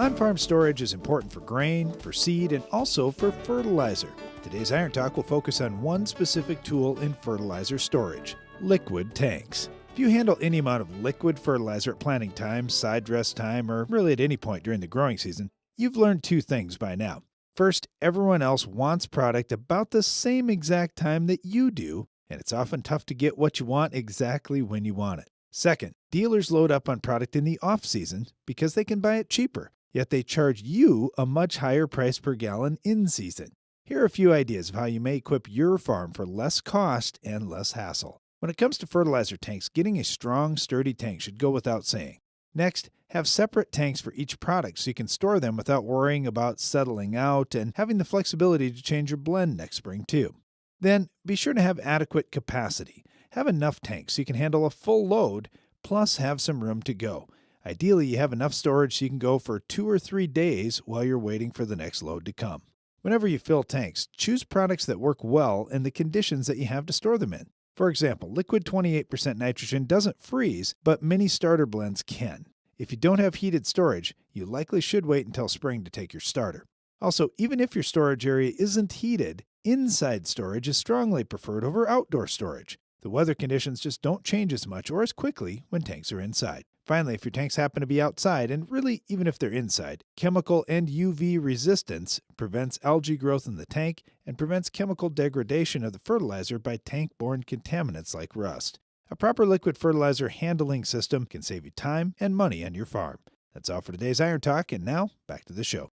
On-farm storage is important for grain, for seed, and also for fertilizer. Today's Iron Talk will focus on one specific tool in fertilizer storage: liquid tanks. If you handle any amount of liquid fertilizer at planting time, side dress time, or really at any point during the growing season, you've learned two things by now. First, everyone else wants product about the same exact time that you do, and it's often tough to get what you want exactly when you want it. Second, dealers load up on product in the off-season because they can buy it cheaper, yet they charge you a much higher price per gallon in season. Here are a few ideas of how you may equip your farm for less cost and less hassle. When it comes to fertilizer tanks, getting a strong, sturdy tank should go without saying. Next, have separate tanks for each product so you can store them without worrying about settling out and having the flexibility to change your blend next spring too. Then, be sure to have adequate capacity. Have enough tanks so you can handle a full load, plus have some room to go. Ideally, you have enough storage so you can go for 2 or 3 days while you're waiting for the next load to come. Whenever you fill tanks, choose products that work well in the conditions that you have to store them in. For example, liquid 28% nitrogen doesn't freeze, but many starter blends can. If you don't have heated storage, you likely should wait until spring to take your starter. Also, even if your storage area isn't heated, inside storage is strongly preferred over outdoor storage. The weather conditions just don't change as much or as quickly when tanks are inside. Finally, if your tanks happen to be outside, and really even if they're inside, chemical and UV resistance prevents algae growth in the tank and prevents chemical degradation of the fertilizer by tank-borne contaminants like rust. A proper liquid fertilizer handling system can save you time and money on your farm. That's all for today's Iron Talk, and now back to the show.